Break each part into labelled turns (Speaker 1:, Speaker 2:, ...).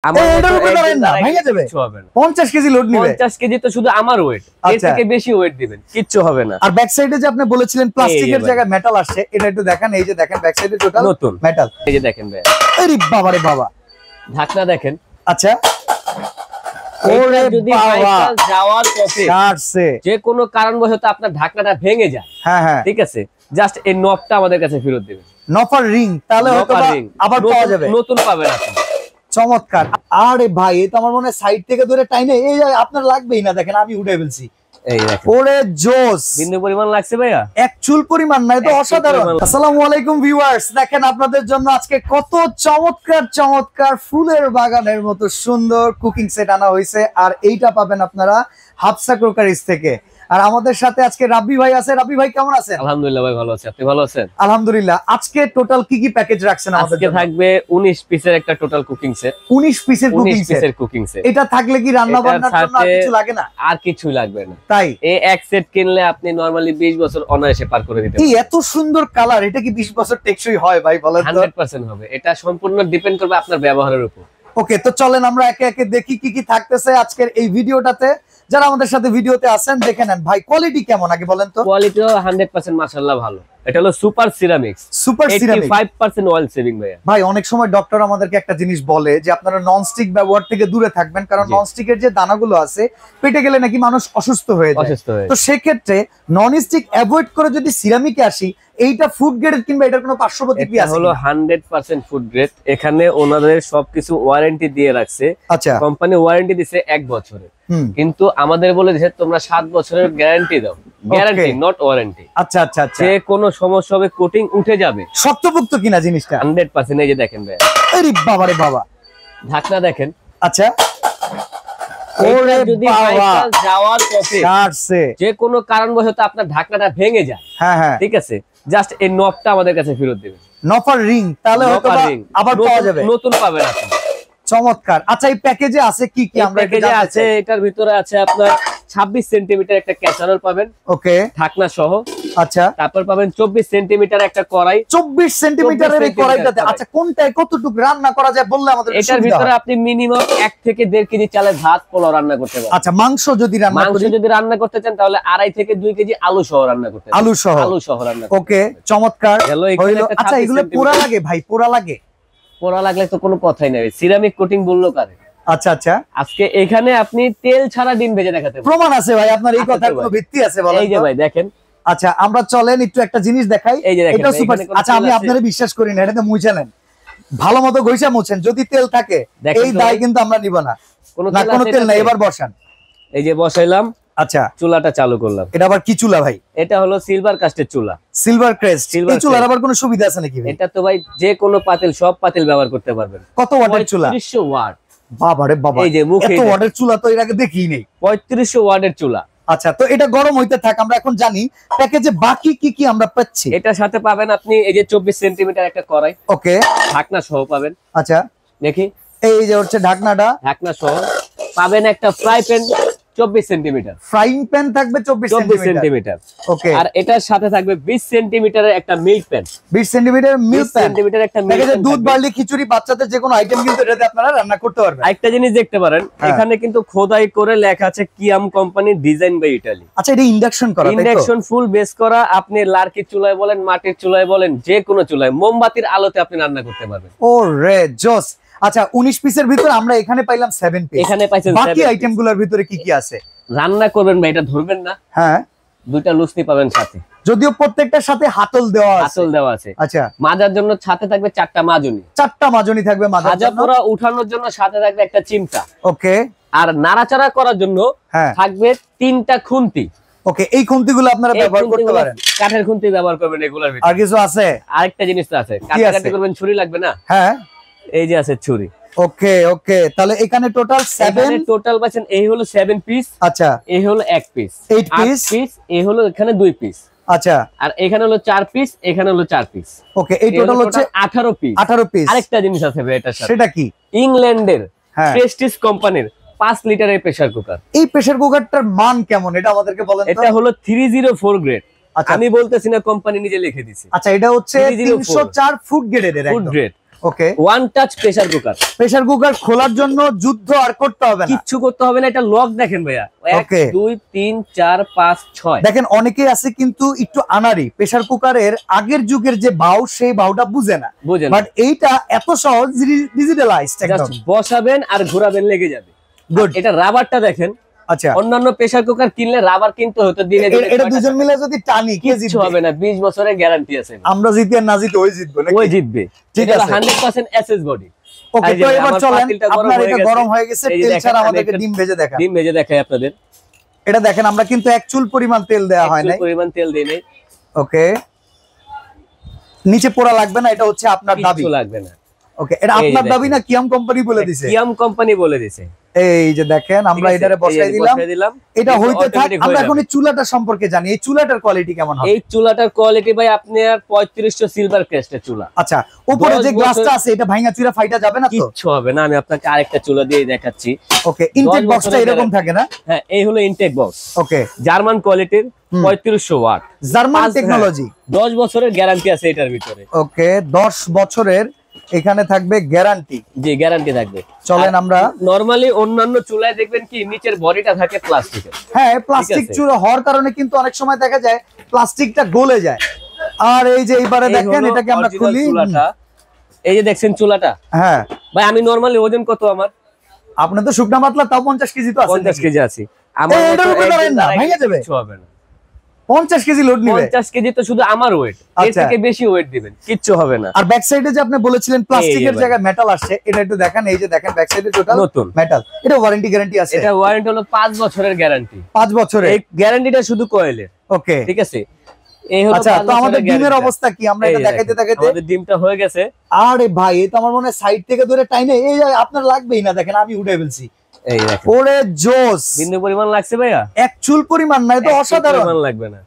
Speaker 1: 50 KG load নিবে।
Speaker 2: 50 KG তো শুধু আমার ওয়েট, এর থেকে বেশি ওয়েট দিবেন কিচ্ছু হবে না।
Speaker 1: আর ব্যাক সাইডে যে আপনি বলেছিলেন প্লাস্টিকের জায়গায় মেটাল আসছে, এটা একটু দেখেন। এই যে দেখেন ব্যাক সাইডে টোটাল
Speaker 2: নতুন
Speaker 1: মেটাল।
Speaker 2: এই যে দেখেন ভাই,
Speaker 1: আরে বাবা রে বাবা,
Speaker 2: ঢাকনা দেখেন।
Speaker 1: আচ্ছা,
Speaker 2: ওরে যদি ভাইরাল যাওয়ার পথে
Speaker 1: কাটছে
Speaker 2: যে কোনো কারণবশত আপনার ঢাকনাটা ভেঙে যায়,
Speaker 1: হ্যাঁ হ্যাঁ,
Speaker 2: ঠিক আছে, জাস্ট এই নবটা আমাদের কাছে ফেরত দিবেন।
Speaker 1: নফার রিং, তাহলে হয়তো আবার পাওয়া যাবে,
Speaker 2: নতুন পাবেন আপনি।
Speaker 1: চমৎকার। আরে ভাই, এটা আমার মনে হয় সাইড থেকে ধরে টাইনে এই আপনার লাগবেই না, দেখেন আমি উঠে ফেলছি।
Speaker 2: এই দেখেন,
Speaker 1: ওরে জোস,
Speaker 2: বিন্দু পরিমাণ লাগছে ভাইয়া,
Speaker 1: এক চুল পরিমাণ না, এটা অসাধারণ। আসসালামু আলাইকুম ভিউয়ার্স, দেখেন আপনাদের জন্য আজকে কত চমৎকার চমৎকার ফুলের বাগানের মতো সুন্দর কুকিং সেট আনা হয়েছে। আর এইটা পাবেন আপনারা হাফসা ক্রোকারিজ থেকে। আর আমাদের সাথে আজকে রাব্বি ভাই আছে। রাব্বি ভাই কেমন আছেন?
Speaker 2: আলহামদুলিল্লাহ ভাই, ভালো আছি, আপনি ভালো আছেন?
Speaker 1: আলহামদুলিল্লাহ। আজকে টোটাল কি কি প্যাকেজ রাখছেন আমাদের জন্য?
Speaker 2: আজকে থাকবে 19 পিসের একটা টোটাল কুকিং সেট।
Speaker 1: 19 পিসের কুকিং সেট। এটা থাকলে কি রান্না বান্নার জন্য আর কিছু লাগে না?
Speaker 2: আর কিছু লাগবে না।
Speaker 1: তাই
Speaker 2: এই এক সেট কিনলে আপনি নরমালি 20 বছর অনায়াসে পার করে দিতে পারবেন।
Speaker 1: এই এত সুন্দর কালার, এটা কি 20 বছর টেকসই হয় ভাই বলেন তো?
Speaker 2: 100% হবে। এটা সম্পূর্ণ ডিপেন্ড করবে আপনার ব্যবহারের উপর।
Speaker 1: ওকে, তো চলেন আমরা একে একে দেখি কি কি থাকতেছে আজকের এই ভিডিওটাতে। যারা আমাদের সাথে ভিডিওতে আছেন দেখে নেন। ভাই কোয়ালিটি কেমন আগে বলেন তো?
Speaker 2: কোয়ালিটিও 100% মাশাআল্লাহ ভালো। এটা হলো super ceramics.
Speaker 1: Super ceramics
Speaker 2: 85% oil saving ভাই।
Speaker 1: ভাই অনেক সময় ডক্টর আমাদেরকে একটা জিনিস বলে যে আপনারা ননস্টিক ব্যবহার থেকে দূরে থাকবেন, কারণ ননস্টিকের যে দানাগুলো আছে পেটে গেলে নাকি মানুষ অসুস্থ হয়ে যায়। তো সেক্ষেত্রে ননস্টিক অ্যাভয়েড করে যদি সিরামিকে আসি, এইটা ফুড গ্রেড কিংবা এটার কোনো পার্শ্ব প্রতিক্রিয়া আছে?
Speaker 2: এটা হলো 100% ফুড গ্রেড। এখানে ওনাদের সবকিছু ওয়ারেন্টি দিয়ে রাখছে।
Speaker 1: আচ্ছা,
Speaker 2: কোম্পানি ওয়ারেন্টি দিছে 1 বছরের, কিন্তু আমাদের বলে দিয়েছে তোমরা 7 বছরের গ্যারান্টি দাও। Guarantee not warranty.
Speaker 1: আচ্ছা আচ্ছা আচ্ছা,
Speaker 2: যে কোনো সমস্যা হবে কোটিং উঠে যাবে।
Speaker 1: শক্তপোক্ত কিনা জিনিসটা?
Speaker 2: 100%। এই যে দেখেন ভাই,
Speaker 1: আরে বাবা রে বাবা,
Speaker 2: ঢাকনা দেখেন।
Speaker 1: আচ্ছা,
Speaker 2: ওরে যদি ভাইরাল যাওয়ার পথে
Speaker 1: কাটছে
Speaker 2: যে কোনো কারণবশত আপনার ঢাকনাটা ভেঙে যায়,
Speaker 1: হ্যাঁ হ্যাঁ,
Speaker 2: ঠিক আছে, জাস্ট এই নবটা আমাদের কাছে ফেরত দিবেন।
Speaker 1: নফার রিং, তাহলে হয়তো আবার পাওয়া যাবে,
Speaker 2: নতুন পাবেন আপনি।
Speaker 1: চমৎকার। আচ্ছা, এই প্যাকেজে আছে কি কি? আমরা
Speaker 2: প্যাকেজে আছে, এটার ভিতরে আছে আপনার 26 সেন্টিমিটার একটা ক্যাসারোল পাবেন, ওকে, ঢাকনা সহ।
Speaker 1: আচ্ছা,
Speaker 2: তারপর পাবেন 24 সেন্টিমিটার একটা কড়াই।
Speaker 1: 24 সেন্টিমিটারের এই কড়াইটাতে আচ্ছা কোনটায় কতটুকু রান্না করা যায় বললে আমাদের?
Speaker 2: এটার ভিতরে আপনি মিনিমাম 1 থেকে 1.5 কেজি চালের ভাত পোলাও রান্না করতে পারবেন।
Speaker 1: আচ্ছা, মাংস যদি রান্না
Speaker 2: করতে চান তাহলে 2.5 থেকে 2 কেজি আলু সহ রান্না করতে পারবেন। আলু সহ রান্না,
Speaker 1: ওকে, চমৎকার। আচ্ছা, এগুলো পোড়া লাগে ভাই? পোড়া লাগে?
Speaker 2: পোড়া লাগলে তো কোনো কথাই নাই, সিরামিক কোটিং বললো কারে।
Speaker 1: আচ্ছা আচ্ছা,
Speaker 2: আজকে এখানে আপনি তেল ছাড়া ডিম ভেজে দেখাতে পারবেন।
Speaker 1: প্রমাণ আছে ভাই আপনার এই কথার কোনো ভিত্তি আছে বলেন?
Speaker 2: এই যে ভাই দেখেন।
Speaker 1: আচ্ছা, আমরা চলেন একটু একটা জিনিস দেখাই। এটা সুপার। আচ্ছা, আমি আপনারে বিশ্বাস করি না, এটাতে মুছালেন ভালো মতো ঘষা মুছেন, যদি তেল থাকে এই দায় কিন্তু আমরা নিব না। কোনো তেল নাই, এবার বসান। এই যে বসাইলাম। আচ্ছা, চুলাটা চালু করলাম। এটা আবার কি চুলা ভাই? এটা হলো সিলভার কাস্টের চুলা। Silver crest. এই চুলার আবার কোনো সুবিধা আছে নাকি ভাই?
Speaker 2: এটা তো ভাই যে কোনো পাতিল, সব পাতিল ব্যবহার করতে পারবেন।
Speaker 1: কত ওয়াটের চুলা?
Speaker 2: 3500 ওয়াট।
Speaker 1: বাবারে বাবা, এই যে মুখে এত ওয়াটের চুলা তো এর আগে দেখিই নেই।
Speaker 2: 3500 ওয়াটের চুলা।
Speaker 1: আচ্ছা, তো এটা গরম হইতে থাক, আমরা এখন জানি প্যাকেজে বাকি কি কি আমরা পাচ্ছি।
Speaker 2: এটার সাথে পাবেন আপনি এই যে 24 সেন্টিমিটার একটা কড়াই, ওকে, ঢাকনা সহ পাবেন। আচ্ছা দেখি, এই যে হচ্ছে ঢাকনাটা, ঢাকনা সহ পাবেন একটা fry pan 24 centimetre. Frying pan থাকবে 24 সেন্টিমিটার, ওকে। আর এটার সাথে থাকবে 20 সেন্টিমিটারের একটা milk pan. 20 centimetre milk centimetre একটা মিল্ক প্যান। দুধ বার্লি খিচুড়ি বাচ্চাদের যে কোনো আইটেম কিন্তু এটাতে আপনারা রান্না করতে পারবেন। আরেকটা জিনিস দেখতে পারেন, এখানে কিন্তু খোদাই করে লেখা আছে কিয়াম কোম্পানি, ডিজাইন বাই ইতালি। আচ্ছা, এটা ইন্ডাকশন করা? ইন্ডাকশন ফুল বেস করা। আপনি লার্কির চুলায় বলেন, মাটির চুলায় বলেন, যে কোনো চুলায় মোমবাতির আলোতে আপনি রান্না করতে পারবেন। ও রে জোস। আচ্ছা, 19 পিসের ভিতরে আমরা এখানে পাইলাম 7 পিস। এখানে পাইছেন বাকি আইটেমগুলোর ভিতরে কি কি আছে? রান্না করবেন ভাই, এটা ধরবেন না। হ্যাঁ, দুইটা লুচনি পাবেন সাথে, যদিও প্রত্যেকটার সাথে হাতল দেওয়া আছে। আচ্ছা, মাজার জন্য সাথে থাকবে 4টা মাজনি। 4টা মাজনি থাকবে মাজার জন্য। ভাজা পোড়া উঠানোর জন্য সাথে থাকবে একটা চিমটা, ওকে। আর নাড়াচাড়া করার জন্য থাকবে 3টা খুন্তি, ওকে। এই খুন্তিগুলো আপনারা ব্যবহার করতে পারেন, কাঠের খুন্তি ব্যবহার করবেন এগুলোর ভিতরে। আর কিছু আছে? আরেকটা জিনিস তো আছে, কাটাকাটি করবেন, ছুরি লাগবে না? হ্যাঁ, এই যে আছে ছুরি, ওকে ওকে। তাহলে এখানে টোটাল 7, টোটাল পাচ্ছেন এই হলো 7 পিস। আচ্ছা, এই হলো 1 পিস, 8 পিস, এই হলো এখানে 2 পিস। আচ্ছা, আর এখানে হলো 4 পিস, এখানে হলো 4 পিস, ওকে। এই টোটাল হচ্ছে 18 পিস। 18 পিস। আরেকটা জিনিস আছে ভাই এটার সাথে, সেটা কি? ইংল্যান্ডের প্রেস্টিজ কোম্পানির 5 লিটারের প্রেসার কুকার। এই প্রেসার কুকারটার মান কেমন এটা আমাদেরকে বলেন তো? এটা হলো 304 গ্রেড। আমি বলতেছি না, কোম্পানি নিজে লিখে দিয়েছে। আচ্ছা, এটা হচ্ছে 304 ফুড গ্রেডের, food grade.
Speaker 1: Okay,
Speaker 2: one touch pressure cooker.
Speaker 1: Pressure cooker খোলার জন্য যুদ্ধ আর করতে হবে না,
Speaker 2: কিচ্ছু করতে হবে না। এটা লক দেখেন ভাইয়া, 1 2 3 4 5 6।
Speaker 1: দেখেন অনেকেই আছে কিন্তু একটু আনারি, প্রেসার কুকারের আগের যুগের যে বাউ সেই বাউটা বুঝে না, বাট এইটা এত সহজ, ডিজিটালাইজড, একদম
Speaker 2: বসাবেন আর ঘোরাবেন লেগে যাবে। গুড। এটা রাবারটা দেখেন।
Speaker 1: আচ্ছা,
Speaker 2: অন্যান্য প্রেসার কুকার কিনলে রাবার কিনতে হতো দিনে দিনে,
Speaker 1: এটা দুজন মিলে যদি টানি
Speaker 2: কিছু হবে না, 20 বছরের গ্যারান্টি আছে।
Speaker 1: আমরা জিতি আর না জিতি ওই জিতবে,
Speaker 2: ওই জিতবে। ঠিক আছে, 100% এসএস বডি।
Speaker 1: ওকে, তো এবার চলেন, আপনার এটা গরম হয়ে গেছে, তেল ছাড়া আমাদেরকে ডিম ভেজে দেখান।
Speaker 2: ডিম ভেজে দেখাই আপনাদের।
Speaker 1: এটা দেখেন, আমরা কিন্তু এক চুল পরিমাণ তেল দেয়া হয় না,
Speaker 2: পরিমাণ তেল দেই নাই।
Speaker 1: ওকে, নিচে পোড়া লাগবে না, এটা হচ্ছে আপনার দাবি,
Speaker 2: কিছু লাগবে না।
Speaker 1: ওকে, এটা আপনার দাবি না কিয়াম কোম্পানি বলে দিয়েছে?
Speaker 2: কিয়াম কোম্পানি বলে দিয়েছে।
Speaker 1: এই যে দেখেন, আমরা এটারে বসাই দিলাম, এটা হইতে থাক। আমরা এখন এই চুলাটা সম্পর্কে জানি, এই চুলাটার কোয়ালিটি কেমন হবে?
Speaker 2: এই চুলাটার কোয়ালিটি ভাই আপনার 3500 সিলভার ক্রেস্টের চুলা।
Speaker 1: আচ্ছা, উপরে যে গ্লাসটা আছে এটা ভাঙা চুরা ফাইটা যাবে না তো?
Speaker 2: কিচ্ছু হবে না, আমি আপনাকে আরেকটা চুলা দিয়ে দেখাচ্ছি।
Speaker 1: ওকে, ইনটেক বক্সটা এরকম থাকে না?
Speaker 2: হ্যাঁ, এই হলো ইনটেক বক্স।
Speaker 1: ওকে,
Speaker 2: জার্মান কোয়ালিটির 3500 ওয়াট,
Speaker 1: জার্মান টেকনোলজি।
Speaker 2: 10 বছরের গ্যারান্টি আছে এটার ভিতরে।
Speaker 1: ওকে, 10 বছরের এখানে থাকবে গ্যারান্টি।
Speaker 2: জি, গ্যারান্টি থাকবে।
Speaker 1: চলেন আমরা
Speaker 2: নরমালি অন্যান্য চুলায় দেখবেন কি নিচের বডিটা থাকে প্লাস্টিকের।
Speaker 1: হ্যাঁ, প্লাস্টিক চুলা হওয়ার কারণে কিন্তু অনেক সময় দেখা যায় প্লাস্টিকটা গলে যায়। আর এই যে এইবারে দেখেন, এটাকে আমরা খুলি,
Speaker 2: চুলাটা এই যে দেখছেন চুলাটা।
Speaker 1: হ্যাঁ ভাই,
Speaker 2: আমি নরমালি ওজন কত আমার?
Speaker 1: আপনি তো শুকনা পাতলা, তাও 50 কেজি তো আছে।
Speaker 2: 50 কেজি আছে আমার।
Speaker 1: এটার উপরে দাঁড়ান না, ভেঙে যাবে।
Speaker 2: কিছু হবে না,
Speaker 1: 50 কেজি লোড নিবে।
Speaker 2: 50 কেজি তো শুধু আমার ওয়েট, এর থেকে বেশি ওয়েট দিবেন, কিচ্ছু হবে না।
Speaker 1: আর ব্যাক সাইডে যে আপনি বলেছিলেন প্লাস্টিকের জায়গায় মেটাল আসছে, এটা একটু দেখেন। এই যে দেখেন, ব্যাক সাইডে টোটাল নতুন মেটাল। এটা ওয়ারেন্টি গ্যারান্টি আছে?
Speaker 2: এটা ওয়ারেন্টি হলো 5 বছরের গ্যারান্টি।
Speaker 1: 5 বছরের?
Speaker 2: এই গ্যারান্টিটা শুধু কয়েলের। ওকে, ঠিক আছে। এই হলো।
Speaker 1: আচ্ছা, তো আমাদের ডিমের অবস্থা কি? আমরা এটা দেখাইতে দেখাইতে
Speaker 2: আমাদের ডিমটা হয়ে গেছে।
Speaker 1: আরে ভাই, এই তো আমার মনে হয় সাইড থেকে ধরে টাইনে এই আপনার লাগবেই না, দেখেন আমি উঠে ফেলছি।
Speaker 2: এই দেখেন,
Speaker 1: ওরে জোস।
Speaker 2: বিন্দু পরিমাণ লাগছে ভাইয়া?
Speaker 1: এক চুল পরিমাণ না, এটা অসাধারণ।
Speaker 2: পরিমাণ লাগবে না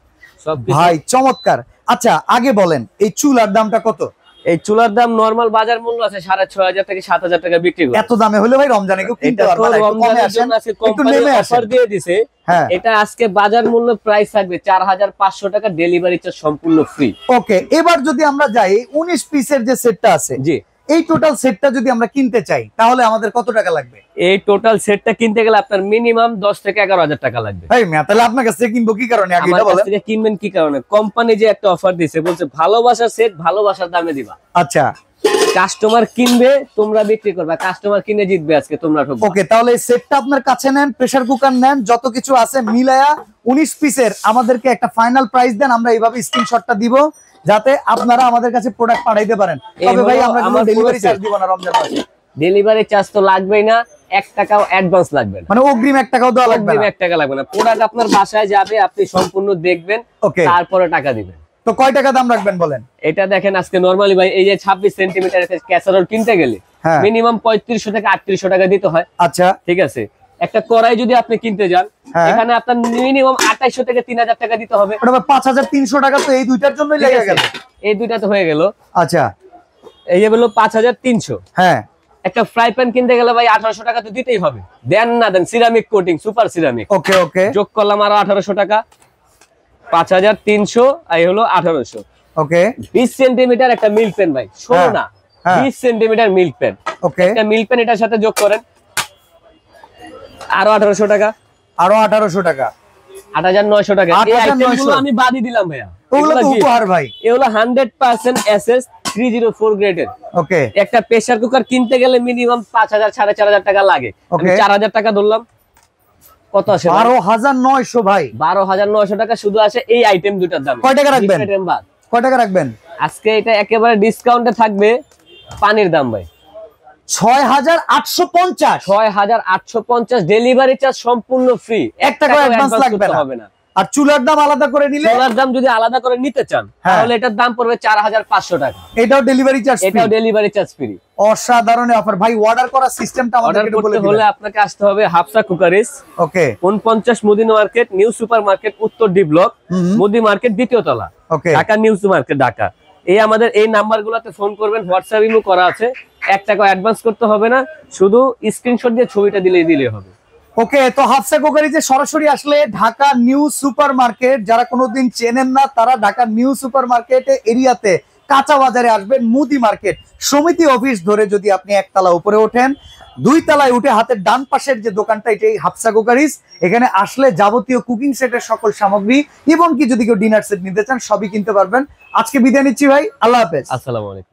Speaker 2: সব
Speaker 1: ভাই, চমৎকার। আচ্ছা, আগে বলেন এই চুলার দামটা কত?
Speaker 2: এই চুলার দাম নরমাল বাজার মূল্য আছে 6500 থেকে 7000 টাকা বিক্রি করে।
Speaker 1: এত দামে হলে ভাই রমজানে কেউ কিনতে পারবে না, একটু কমে আসেন, একটু নেমে আসেন।
Speaker 2: অফার দিয়ে দিয়েছে। এটা আজকে বাজার মূল্য প্রাইস থাকবে 4500 টাকা, ডেলিভারি চার্জ সম্পূর্ণ ফ্রি।
Speaker 1: ওকে, এবার যদি আমরা যাই 19 পিসের যে সেটটা আছে, জি, এই টোটাল সেটটা যদি আমরা কিনতে চাই তাহলে আমাদের কত টাকা লাগবে?
Speaker 2: এই টোটাল সেটটা কিনতে গেলে আপনার মিনিমাম 10 থেকে 11000 টাকা লাগবে।
Speaker 1: ভাই মিয়া, তাহলে আপনার কাছ থেকে কিনবো কি কারণে? আগে এটা বলেন।
Speaker 2: আপনার কাছ থেকে কিনবেন কি কারণে? কোম্পানি যে একটা অফার দিয়েছে, বলছে ভালোবাসার সেট ভালোবাসার দামে দিবা।
Speaker 1: আচ্ছা,
Speaker 2: কাস্টমার কিনবে, তোমরা বিক্রি করবে, কাস্টমার কিনে জিতবে আজকে তোমরা।
Speaker 1: ওকে, তাহলে এই সেটটা আপনার কাছে নেন, প্রেসার কুকার নেন, যত কিছু আছে মিলায়া 19 পিসের আমাদেরকে একটা ফাইনাল প্রাইস দেন, আমরা এইভাবে স্ক্রিনশটটা দিব যাতে আপনারা আমাদের কাছে প্রোডাক্ট পাঠাইতে পারেন। তবে ভাই, আমরা কোনো ডেলিভারি চার্জ দিব না রমজান মাসে।
Speaker 2: ডেলিভারি চার্জ তো লাগবেই না, 1 টাকাও অ্যাডভান্স লাগবে না,
Speaker 1: মানে অগ্রিম 1 টাকাও দেওয়া লাগবে না।
Speaker 2: অগ্রিম 1 টাকা লাগবে না। প্রোডাক্ট আপনার বাসায় যাবে, আপনি সম্পূর্ণ দেখবেন, তারপরে টাকা দিবেন।
Speaker 1: তো কয় টাকা দাম রাখবেন বলেন?
Speaker 2: এটা দেখেন, আজকে নরমালি ভাই এই যে 26 সেন্টিমিটার ক্যাসারোল কিনতে গেলে মিনিমাম 3500 থেকে 3800 টাকা দিতে হয়।
Speaker 1: আচ্ছা,
Speaker 2: ঠিক আছে। একটা কড়াই যদি আপনি কিনতে যান, এখানে আপনার মিনিমাম 2800 থেকে 3000 টাকা দিতে হবে।
Speaker 1: ওটা 5300 টাকা তো এই দুইটার জন্যই লেগে গেল।
Speaker 2: এই দুইটা তো হয়ে গেল।
Speaker 1: আচ্ছা,
Speaker 2: এই যে বললো 5300।
Speaker 1: হ্যাঁ,
Speaker 2: একটা ফ্রাই প্যান কিনতে গেলে ভাই 1800 টাকা তো দিতেই হবে। দেন না দেন, সিরামিক কোটিং, সুপার সিরামিক।
Speaker 1: ওকে ওকে,
Speaker 2: যোগ করলাম আরো 1800 টাকা, 5300, এই হলো 1800।
Speaker 1: ওকে,
Speaker 2: 20 সেন্টিমিটার একটা মিল্ক প্যান ভাই, শোনো না, 20 সেন্টিমিটার মিল্ক প্যান।
Speaker 1: ওকে,
Speaker 2: একটা মিল্ক প্যান এটার সাথে যোগ করেন, আরো 1800 টাকা,
Speaker 1: আরো 1800 টাকা,
Speaker 2: 8900 টাকা। এই আইটেমগুলো আমি বাদই দিলাম ভাইয়া,
Speaker 1: ওগুলো তো উপহার ভাই।
Speaker 2: এগুলো 100% এসএস 304 গ্রেডের। ওকে, একটা প্রেসার কুকার কিনতে গেলে মিনিমাম 5000 4500 টাকা লাগে। আমি 4000 টাকা ধরলাম, কত আসে?
Speaker 1: 12900 ভাই,
Speaker 2: 12900 টাকা শুধু আসে এই আইটেম দুটার দাম।
Speaker 1: কয় টাকা রাখবেন? কয় টাকা রাখবেন
Speaker 2: আজকে? এটা একেবারে ডিসকাউন্টে থাকবে। পানির দাম ভাই
Speaker 1: 6850,
Speaker 2: 6850, ডেলিভারি চার্জ সম্পূর্ণ ফ্রি,
Speaker 1: 1 টাকা অ্যাডভান্স লাগবে না। আর চুলার দাম আলাদা করে নিলে,
Speaker 2: চুলার দাম যদি আলাদা করে নিতে চান তাহলে এটার দাম পড়বে 4500 টাকা।
Speaker 1: এটাও ডেলিভারি চার্জ ফ্রি?
Speaker 2: এটাও ডেলিভারি চার্জ ফ্রি।
Speaker 1: অসাধারণ অফার ভাই। অর্ডার করার সিস্টেমটা আমাদেরকে একটু বলে দিন।
Speaker 2: হলে আপনাকে আসতে হবে হাফসা কুকারিস,
Speaker 1: ওকে,
Speaker 2: 49 মুদি মার্কেট, নিউ সুপার মার্কেট, উত্তর ডি ব্লক, মুদি মার্কেট, দ্বিতীয় তলা,
Speaker 1: ওকে,
Speaker 2: ঢাকা নিউ মার্কেট, ঢাকা। এই আমাদের এই নাম্বারগুলোতে ফোন করবেন, হোয়াটসঅ্যাপ ইমো করা আছে। 1 টাকা অ্যাডভান্স করতে হবে না, শুধু স্ক্রিনশট দিয়ে ছবিটা দিলে হবে।
Speaker 1: ওকে, তো হাফসা কুকারিজে সরাসরি আসলে ঢাকা নিউ সুপার মার্কেট, যারা কোনোদিন চেনেন না তারা ঢাকা নিউ সুপার মার্কেট এরিয়াতে কাঁচা বাজারে আসবেন, মুদি মার্কেট সমিতি অফিস ধরে যদি আপনি একতলা উপরে ওঠেন, 2 তলায় উঠে হাতের ডান পাশের যে দোকানটা, এটাই হাফসা কুকারিজ। এখানে আসলে যাবতীয় কুকিং সেটের সকল সামগ্রী এবং কি যদি কেউ ডিনার সেট নিতে চান সবই কিনতে পারবেন। আজকে বিদায় নিচ্ছি ভাই, আল্লাহ হাফেজ।
Speaker 2: আসসালামু আলাইকুম।